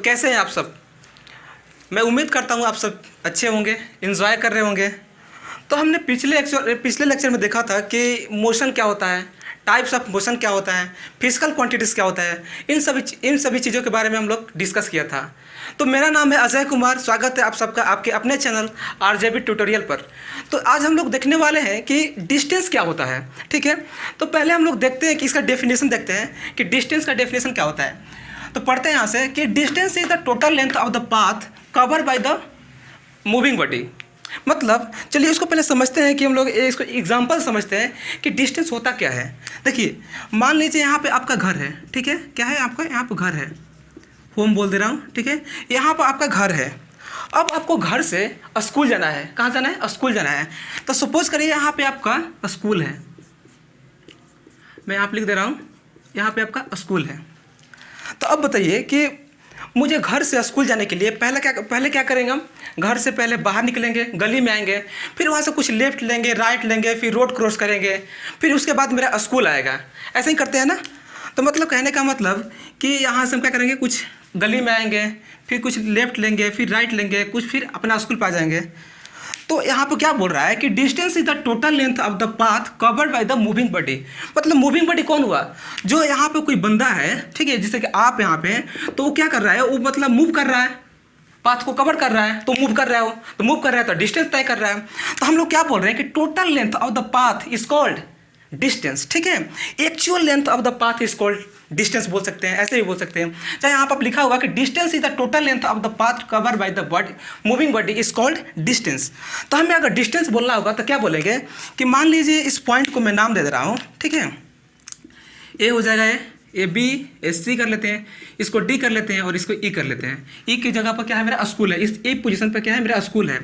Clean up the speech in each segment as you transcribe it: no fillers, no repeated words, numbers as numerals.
कैसे हैं आप सब। मैं उम्मीद करता हूँ आप सब अच्छे होंगे, एंजॉय कर रहे होंगे। तो हमने पिछले लेक्चर में देखा था कि मोशन क्या होता है, टाइप्स ऑफ मोशन क्या होता है, फिजिकल क्वांटिटीज़ क्या होता है, इन सभी चीज़ों के बारे में हम लोग डिस्कस किया था। तो मेरा नाम है अजय कुमार, स्वागत है आप सबका आपके अपने चैनल RJB ट्यूटोरियल पर। तो आज हम लोग देखने वाले हैं कि डिस्टेंस क्या होता है। ठीक है, तो पहले हम लोग देखते हैं कि इसका डेफिनेशन देखते हैं कि डिस्टेंस का डेफिनेशन क्या होता है। तो पढ़ते हैं यहाँ से कि distance is the total length of the path cover by the moving body. मतलब चलिए इसको पहले समझते हैं कि हम लोग इसको एग्जांपल समझते हैं कि डिस्टेंस होता क्या है। देखिए मान लीजिए यहाँ पे आपका घर है, ठीक है, क्या है आपका, यहाँ पे घर है, होम बोल दे रहा हूँ, ठीक है, यहाँ पर आपका घर है। अब आपको घर से स्कूल जाना है, कहाँ जाना है, स्कूल जाना है। तो सपोज करिए यहाँ पे आपका स्कूल है, मैं यहाँ पे लिख दे रहा हूँ, यहाँ पे आपका स्कूल है। तो अब बताइए कि मुझे घर से स्कूल जाने के लिए पहले क्या करेंगे, हम घर से पहले बाहर निकलेंगे, गली में आएंगे, फिर वहाँ से कुछ लेफ्ट लेंगे, राइट लेंगे, फिर रोड क्रॉस करेंगे, फिर उसके बाद मेरा स्कूल आएगा। ऐसे ही करते हैं ना। तो मतलब कहने का मतलब कि यहाँ से हम क्या करेंगे, कुछ गली में आएंगे, फिर कुछ लेफ्ट लेंगे, फिर राइट लेंगे, कुछ फिर अपना स्कूल पर आ जाएंगे। तो यहाँ पर क्या बोल रहा है कि distance is the total length of the path covered by the moving body. मतलब मूविंग बॉडी कौन हुआ, जो यहाँ पे कोई बंदा है, ठीक है, जैसे कि आप यहाँ पे हैं, तो वो क्या कर रहा है, वो मतलब मूव कर रहा है, पाथ को कवर कर रहा है, तो मूव कर रहा है, वो तो मूव कर रहा है तो डिस्टेंस तय कर रहा है। तो हम लोग क्या बोल रहे हैं कि total length of the path is called distance. ठीक है, actual length of the path is called distance बोल सकते हैं, ऐसे भी बोल सकते हैं। चाहे यहाँ पर लिखा होगा कि distance is the total length of the path cover by the body moving body is called distance. तो हमें अगर डिस्टेंस बोलना होगा तो क्या बोलेंगे कि मान लीजिए इस पॉइंट को मैं नाम दे रहा हूँ, ठीक है, ए हो जाएगा, ए बी, ए सी कर लेते हैं, इसको डी कर लेते हैं और इसको ई कर लेते हैं। ई की जगह पर क्या है, मेरा स्कूल है, इस ए पोजीशन पर क्या है, मेरा स्कूल है।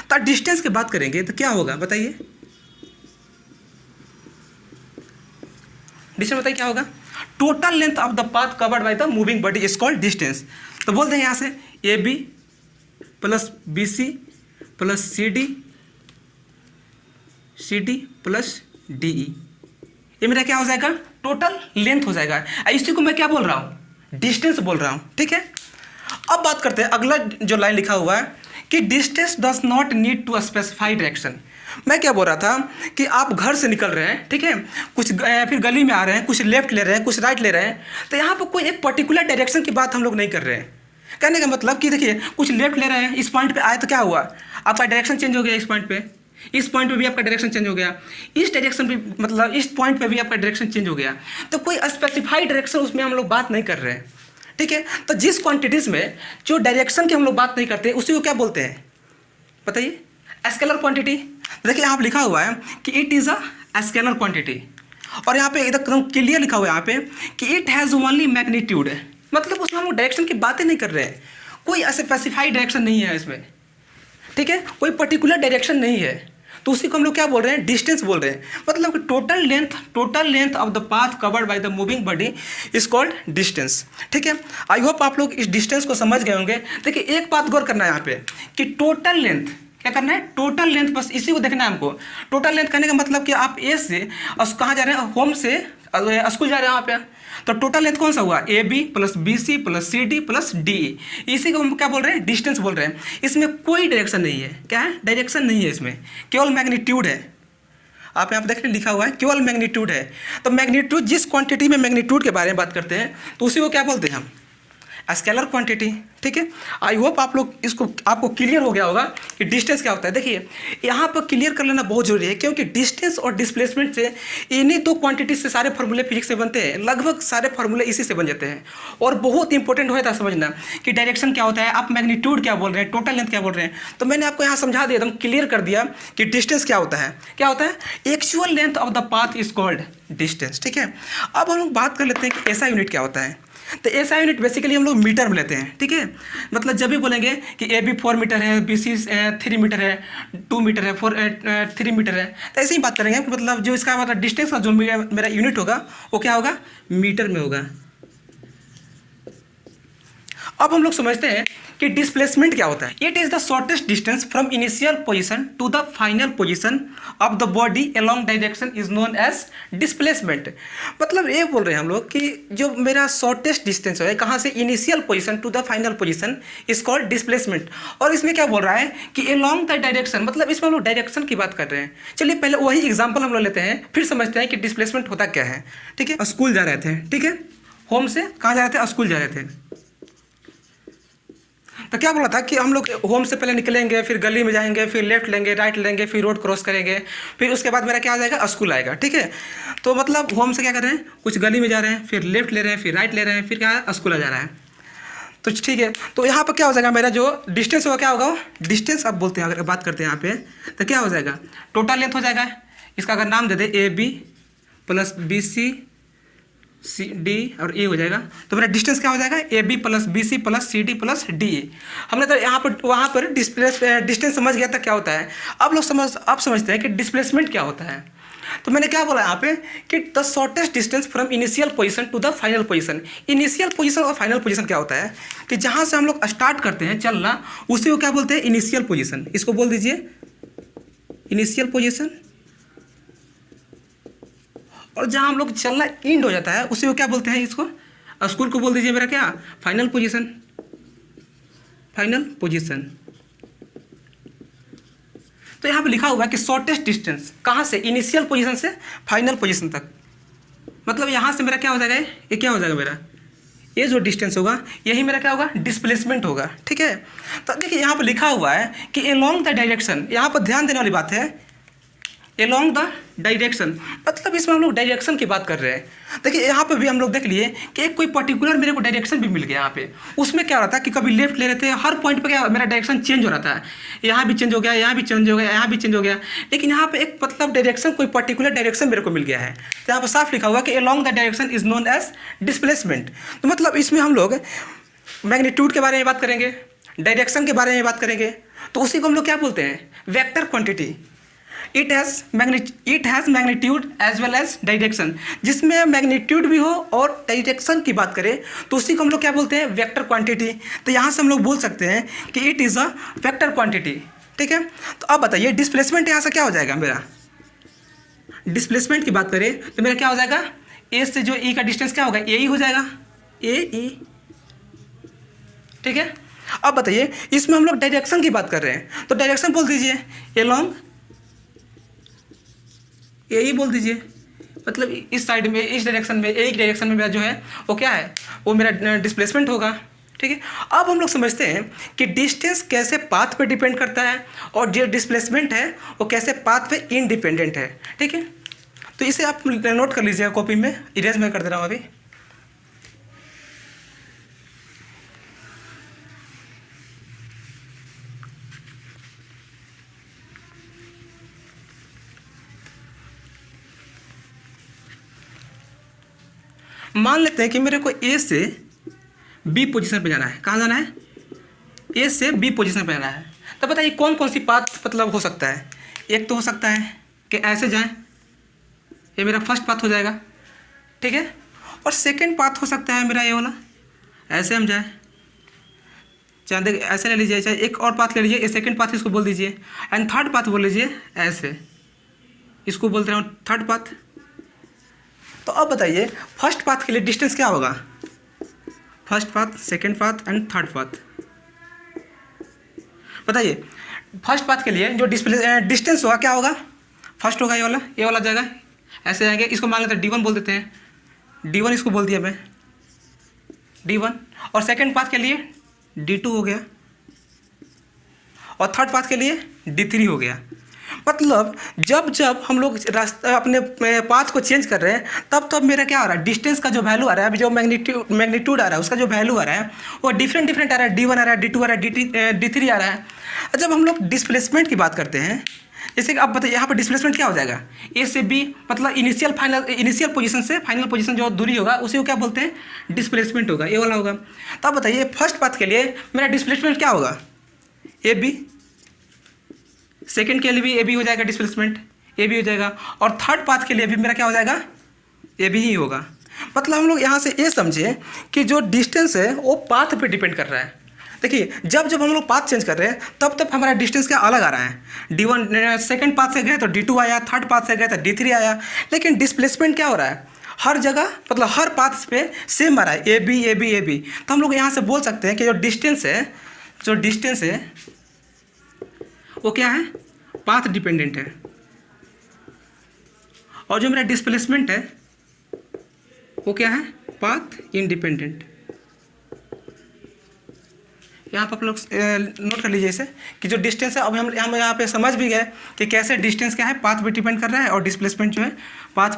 तो डिस्टेंस की बात करेंगे तो क्या होगा बताइए, डिस्टेंस बताइए क्या होगा, total length of the path covered by the moving body is called distance. तो बोलते हैं यहाँ से A B plus B C plus C D plus D E, ये मेरा क्या हो जाएगा, टोटल लेंथ हो जाएगा। इसी को मैं क्या बोल रहा हूँ, डिस्टेंस बोल रहा हूँ। ठीक है, अब बात करते हैं अगला जो लाइन लिखा हुआ है कि distance does not need to specify direction. मैं क्या बोल रहा था कि आप घर से निकल रहे हैं, ठीक है, कुछ फिर गली में आ रहे हैं, कुछ लेफ्ट ले रहे हैं, कुछ राइट ले रहे हैं, तो यहाँ पर कोई एक पर्टिकुलर डायरेक्शन की बात हम लोग नहीं कर रहे हैं। कहने का मतलब कि देखिए कुछ लेफ्ट ले रहे हैं, इस पॉइंट पे आए तो क्या हुआ, आपका डायरेक्शन चेंज हो गया, इस पॉइंट पे, इस पॉइंट पे भी आपका डायरेक्शन चेंज हो गया, इस डायरेक्शन पे मतलब इस पॉइंट पे भी आपका डायरेक्शन चेंज हो गया। तो कोई स्पेसिफाइड डायरेक्शन उसमें हम लोग बात नहीं कर रहे हैं। ठीक है, तो जिस क्वांटिटीज़ में जो डायरेक्शन की हम लोग बात नहीं करते उसी को क्या बोलते हैं बताइए, स्केलर क्वांटिटी। देखिए यहाँ पे लिखा हुआ है कि it is a scalar quantity, और यहाँ पे एकदम क्लियर लिखा हुआ है यहाँ पे कि इट हैज़ ओनली मैग्नीट्यूड। मतलब उसमें हम लोग डायरेक्शन की बातें नहीं कर रहे हैं, कोई स्पेसिफाइड डायरेक्शन नहीं है इसमें। ठीक है, कोई पर्टिकुलर डायरेक्शन नहीं है, तो उसी को हम लोग क्या बोल रहे हैं, डिस्टेंस बोल रहे हैं। मतलब कि total length of the path covered by the moving body is called distance. ठीक है, आई होप आप लोग इस डिस्टेंस को समझ गए होंगे। देखिए एक बात गौर करना है यहाँ पे कि टोटल लेंथ क्या करना है, टोटल लेंथ, बस इसी को देखना है हमको। टोटल लेंथ कहने का मतलब कि आप ए से कहाँ जा रहे हैं, होम से स्कूल जा रहे हैं वहाँ पे, तो टोटल लेंथ कौन सा हुआ, A B plus B C plus C D plus D E. इसी को हम क्या बोल रहे हैं, डिस्टेंस बोल रहे हैं। इसमें कोई डायरेक्शन नहीं है, क्या है, डायरेक्शन नहीं है इसमें, केवल मैग्नीट्यूड है। आप यहाँ पर देखिए लिखा हुआ है केवल मैग्नीट्यूड है। तो मैग्नीट्यूड, जिस क्वांटिटी में मैग्नीट्यूड के बारे में बात करते हैं तो उसी को क्या बोलते हैं हम, स्केलर क्वांटिटी। ठीक है, आई होप आप लोग इसको आपको क्लियर हो गया होगा कि डिस्टेंस क्या होता है। देखिए यहाँ पर क्लियर कर लेना बहुत जरूरी है, क्योंकि डिस्टेंस और डिस्प्लेसमेंट से इन्हीं दो क्वांटिटी से सारे फार्मूले फिजिक्स से बनते हैं, लगभग सारे फार्मूले इसी से बन जाते हैं। और बहुत इंपॉर्टेंट होता है समझना कि डायरेक्शन क्या होता है, आप मैग्नीट्यूड क्या बोल रहे हैं, टोटल लेंथ क्या बोल रहे हैं। तो मैंने आपको यहाँ समझा दिया, एकदम क्लियर कर दिया कि डिस्टेंस क्या होता है, क्या होता है, actual length of the path is called distance. ठीक है, अब हम लोग बात कर लेते हैं कि ऐसा यूनिट क्या होता है। तो ऐसा यूनिट बेसिकली हम लोग मीटर में लेते हैं। ठीक है, मतलब जब भी बोलेंगे कि ए बी 4 मीटर है, बी सी 3 मीटर है, 2 मीटर है, 3 मीटर है, तो ऐसे ही बात करेंगे। मतलब जो इसका मतलब डिस्टेंस का जो मेरा यूनिट होगा वो क्या होगा, मीटर में होगा। अब हम लोग समझते हैं कि डिस्प्लेसमेंट क्या होता है। It is the shortest distance from initial position to the final position of the body along direction is known as displacement. मतलब ये बोल रहे हैं हम लोग कि जो मेरा शॉर्टेस्ट डिस्टेंस है कहाँ से initial position to the final position is called displacement. और इसमें क्या बोल रहा है कि अलोंग द डायरेक्शन, मतलब इसमें हम लोग डायरेक्शन की बात कर रहे हैं। चलिए पहले वही एग्जाम्पल हम लोग लेते हैं, फिर समझते हैं कि डिस्प्लेसमेंट होता क्या है। ठीक है, स्कूल जा रहे थे, ठीक है, होम से कहाँ जा रहे थे, स्कूल जा रहे थे। तो क्या बोला था कि हम लोग होम से पहले निकलेंगे, फिर गली में जाएंगे, फिर लेफ्ट लेंगे, राइट लेंगे, फिर रोड क्रॉस करेंगे, फिर उसके बाद मेरा क्या आ जाएगा, स्कूल आएगा। ठीक है, तो मतलब होम से क्या कर रहे हैं, कुछ गली में जा रहे हैं, फिर लेफ्ट ले रहे हैं, फिर राइट ले रहे हैं, फिर क्या है, स्कूल आ जा रहा है। तो ठीक है, तो यहाँ पर क्या हो जाएगा, मेरा जो डिस्टेंस होगा क्या होगा, डिस्टेंस अब बोलते हैं, अगर बात करते हैं यहाँ पे तो क्या हो जाएगा, टोटल लेंथ हो जाएगा। इसका अगर नाम दे दे A B plus B C C D और ए हो जाएगा, तो मेरा डिस्टेंस क्या हो जाएगा, A B plus B C plus C D plus D A. हमने तो यहाँ पर वहाँ पर डिस्टेंस समझ गया था क्या होता है। अब समझते हैं कि डिस्प्लेसमेंट क्या होता है। तो मैंने क्या बोला यहाँ पे कि the shortest distance from initial position to the final position. Initial position और फाइनल पोजीशन क्या होता है कि जहाँ से हम लोग स्टार्ट करते हैं चलना, उसी को क्या बोलते हैं, इनिशियल पोजीशन। इसको बोल दीजिए इनिशियल पोजीशन। और जहाँ हम लोग चलना एंड हो जाता है उसी को क्या बोलते हैं, इसको स्कूल को बोल दीजिए मेरा क्या, फाइनल पोजीशन। Final position. तो यहाँ पे लिखा हुआ है कि शॉर्टेस्ट डिस्टेंस कहाँ से, इनिशियल पोजीशन से फाइनल पोजीशन तक। मतलब यहाँ से मेरा क्या हो जाएगा, ये क्या हो जाएगा मेरा, ये जो डिस्टेंस होगा यही मेरा क्या होगा, डिस्प्लेसमेंट होगा। ठीक है, तो देखिए यहाँ पर लिखा हुआ है कि अलोंग द डायरेक्शन। यहाँ पर ध्यान देने वाली बात है, अलोंग द डायरेक्शन, मतलब इसमें हम लोग डायरेक्शन की बात कर रहे हैं। देखिए यहाँ पे भी हम लोग देख लिए कि एक कोई पर्टिकुलर मेरे को डायरेक्शन भी मिल गया। यहाँ पे उसमें क्या हो रहा था कि कभी लेफ्ट ले रहे थे, हर पॉइंट पे क्या मेरा डायरेक्शन चेंज हो रहा था, यहाँ भी चेंज हो गया, यहाँ भी चेंज हो गया, यहाँ भी चेंज हो गया। लेकिन यहाँ पे एक मतलब डायरेक्शन, कोई पर्टिकुलर डायरेक्शन मेरे को मिल गया है। तो यहाँ पर साफ लिखा हुआ कि along the direction is known as displacement. तो मतलब इसमें हम लोग मैग्नीट्यूड के बारे में बात करेंगे, डायरेक्शन के बारे में बात करेंगे, तो उसी को हम लोग क्या बोलते हैं, vector quantity. It has magnitude as well as direction. जिसमें मैग्नीट्यूड भी हो और डायरेक्शन की बात करें तो उसी को हम लोग क्या बोलते हैं, वेक्टर क्वांटिटी। तो यहाँ से हम लोग बोल सकते हैं कि it is a vector quantity. ठीक है, तो अब बताइए डिस्प्लेसमेंट यहाँ से क्या हो जाएगा मेरा, डिस्प्लेसमेंट की बात करें तो मेरा क्या हो जाएगा, ए से जो ई का डिस्टेंस क्या होगा, ए ही हो जाएगा, ए ई। ठीक है, अब बताइए इसमें हम लोग डायरेक्शन की बात कर रहे हैं तो डायरेक्शन बोल दीजिए एलोंग, यही बोल दीजिए। मतलब इस साइड में, इस डायरेक्शन में, एक डायरेक्शन में मेरा जो है वो क्या है, वो मेरा डिस्प्लेसमेंट होगा। ठीक है, अब हम लोग समझते हैं कि डिस्टेंस कैसे पाथ पे डिपेंड करता है और जो डिस्प्लेसमेंट है वो कैसे पाथ पे इंडिपेंडेंट है। ठीक है, तो इसे आप नोट कर लीजिएगा कॉपी में, इरेज मैं कर दे रहा हूँ अभी। मान लेते हैं कि मेरे को ए से बी पोजीशन पे जाना है। कहाँ जाना है, ए से बी पोजीशन पे जाना है। तो बताइए कौन कौन सी पाथ मतलब हो सकता है। एक तो हो सकता है कि ऐसे जाएं, ये मेरा फर्स्ट पाथ हो जाएगा। ठीक है, और सेकंड पाथ हो सकता है मेरा ये वाला, ऐसे हम जाएं, चाहे देखिए ऐसे ले लीजिए, चाहे एक और पाथ ले लीजिए, ये सेकंड पाथ इसको बोल दीजिए। एंड थर्ड पाथ बोल लीजिए ऐसे, इसको बोलते हैं थर्ड पाथ। तो अब बताइए फर्स्ट पाथ के लिए डिस्टेंस क्या होगा, first path, second path and third path. बताइए फर्स्ट पाथ के लिए जो डिस्टेंस होगा क्या होगा, फर्स्ट होगा ये वाला जाएगा, ऐसे जाएंगे, इसको मान लेते हैं D1 बोल देते हैं, D1 इसको बोल दिया मैं D1। और सेकंड पाथ के लिए D2 हो गया और थर्ड पाथ के लिए D3 हो गया। मतलब जब जब हम लोग रास्ता अपने पाथ को चेंज कर रहे हैं तब मेरा क्या आ रहा है, डिस्टेंस का जो वैल्यू आ रहा है, अभी जो मैग्नीट्यूड आ रहा है उसका जो वैल्यू आ रहा है वो डिफरेंट आ रहा है। D1 आ रहा है, D2 आ रहा है, D3 आ रहा है। जब हम लोग डिस्प्लेसमेंट की बात करते हैं, जैसे कि अब बताइए यहाँ पर डिस्प्लेसमेंट क्या हो जाएगा, ए से बी, मतलब इनिशियल पोजीशन से फाइनल पोजीशन जो दूरी होगा उसी को क्या बोलते हैं, डिस्प्लेसमेंट होगा, ये वाला होगा। तो अब बताइए फर्स्ट पाथ के लिए मेरा डिस्प्लेसमेंट क्या होगा, ए बी। सेकेंड के लिए भी ए बी हो जाएगा, डिस्प्लेसमेंट ए बी हो जाएगा। और थर्ड पाथ के लिए भी मेरा क्या हो जाएगा, ए बी ही होगा। मतलब हम लोग यहाँ से ये समझे कि जो डिस्टेंस है वो पाथ पे डिपेंड कर रहा है। देखिए जब जब हम लोग पाथ चेंज कर रहे हैं तब तब हमारा डिस्टेंस क्या अलग आ रहा है। D1 सेकंड पाथ से गए तो D2 आया, थर्ड पाथ से गए तो D3 आया, लेकिन डिस्प्लेसमेंट क्या हो रहा है, हर जगह मतलब हर पाथ पे सेम आ रहा है, AB। तो हम लोग यहाँ से बोल सकते हैं कि जो डिस्टेंस है वो क्या है, पाथ डिपेंडेंट है, और जो मेरा डिस्प्लेसमेंट है वो क्या है, पाथ इंडिपेंडेंट। यहाँ पर आप लोग नोट कर लीजिए इसे कि जो डिस्टेंस है, अब हम यहाँ पे समझ भी गए कि कैसे डिस्टेंस क्या है, पाथ पे डिपेंड कर रहा है, और डिस्प्लेसमेंट जो है पाथ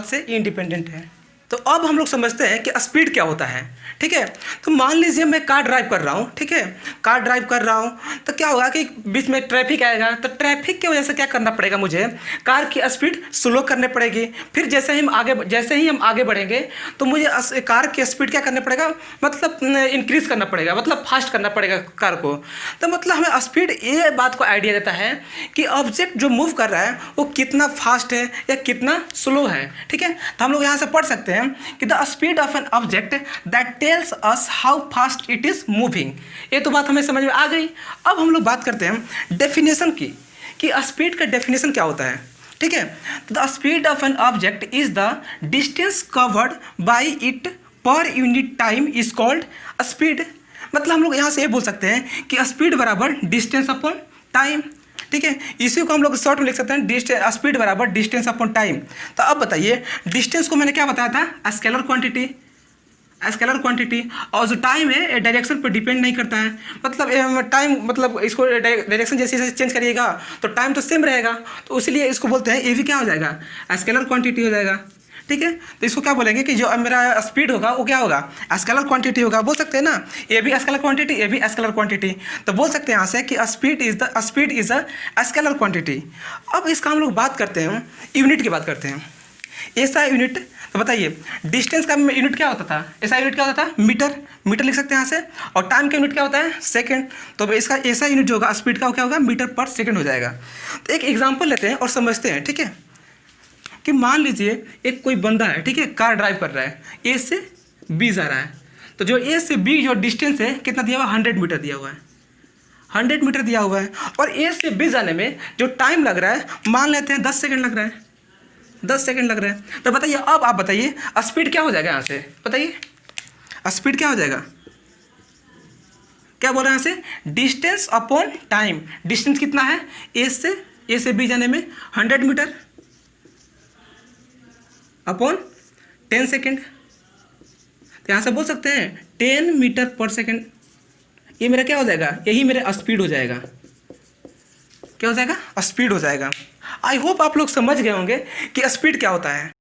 से इंडिपेंडेंट है। तो अब हम लोग समझते हैं कि स्पीड क्या होता है। ठीक है, तो मान लीजिए मैं कार ड्राइव कर रहा हूँ, ठीक है, कार ड्राइव कर रहा हूँ तो क्या होगा कि बीच में ट्रैफिक आएगा, तो ट्रैफिक की वजह से क्या करना पड़ेगा, मुझे कार की स्पीड स्लो करनी पड़ेगी। फिर जैसे ही हम आगे बढ़ेंगे तो मुझे कार की स्पीड क्या करना पड़ेगा, मतलब इंक्रीज़ करना पड़ेगा, मतलब फास्ट करना पड़ेगा कार को। तो मतलब हमें स्पीड ये बात को आइडिया देता है कि ऑब्जेक्ट जो मूव कर रहा है वो कितना फास्ट है या कितना स्लो है। ठीक है, तो हम लोग यहाँ से पढ़ सकते हैं कि the speed of an object that tells us how fast it is moving. ये तो बात हमें समझ में आ गई। अब हम लोग बात करते हैं डेफिनेशन की, कि स्पीड का डेफिनेशन क्या होता है। ठीक है, तो the speed of an object is the distance covered by it per unit time is called speed. मतलब हम लोग यहाँ से ये बोल सकते हैं कि स्पीड बराबर डिस्टेंस अपॉन टाइम। ठीक है, इसी को हम लोग शॉर्ट में लिख सकते हैं, स्पीड बराबर डिस्टेंस अपॉन टाइम। तो अब बताइए, डिस्टेंस को मैंने क्या बताया था, स्केलर क्वांटिटी, और जो टाइम है डायरेक्शन पर डिपेंड नहीं करता है। मतलब टाइम, मतलब इसको डायरेक्शन जैसे जैसे चेंज करिएगा तो टाइम तो सेम रहेगा, तो इसलिए इसको बोलते हैं ये भी क्या हो जाएगा, स्केलर क्वांटिटी हो जाएगा। ठीक है, तो इसको क्या बोलेंगे कि जो मेरा स्पीड होगा वो क्या होगा, स्केलर क्वांटिटी होगा। बोल सकते हैं ना, ये भी स्केलर क्वांटिटी, ये भी स्केलर क्वांटिटी। तो बोल सकते हैं यहाँ से कि speed is a scalar quantity. अब इसका हम लोग बात करते हैं, यूनिट की बात करते हैं। ऐसा यूनिट, तो बताइए डिस्टेंस का यूनिट क्या होता था, ऐसा यूनिट क्या होता था, मीटर लिख सकते हैं यहाँ से, और टाइम का यूनिट क्या होता है, सेकंड। तो इसका ऐसा यूनिट जो होगा स्पीड का वो क्या होगा, मीटर पर सेकंड हो जाएगा। तो एक एग्जाम्पल लेते हैं और समझते हैं। ठीक है, कि मान लीजिए एक कोई बंदा है, ठीक है, कार ड्राइव कर रहा है, ए से बी जा रहा है, तो जो ए से बी जो डिस्टेंस है कितना दिया हुआ है, 100 मीटर दिया हुआ है, 100 मीटर दिया हुआ है। और ए से बी जाने में जो टाइम लग रहा है, मान लेते हैं 10 सेकंड लग रहा है, 10 सेकंड लग रहा है। तो बताइए, अब आप बताइए स्पीड क्या हो जाएगा यहाँ से, बताइए स्पीड क्या हो जाएगा, क्या बोल रहे हैं यहाँ से, डिस्टेंस अपॉन टाइम। डिस्टेंस कितना है, ए से बी जाने में 100 मीटर अपॉन 10 सेकेंड। तो यहाँ से बोल सकते हैं 10 मीटर पर सेकेंड। ये मेरा क्या हो जाएगा, यही मेरा स्पीड हो जाएगा। क्या हो जाएगा, स्पीड हो जाएगा। आई होप आप लोग समझ गए होंगे कि स्पीड क्या होता है।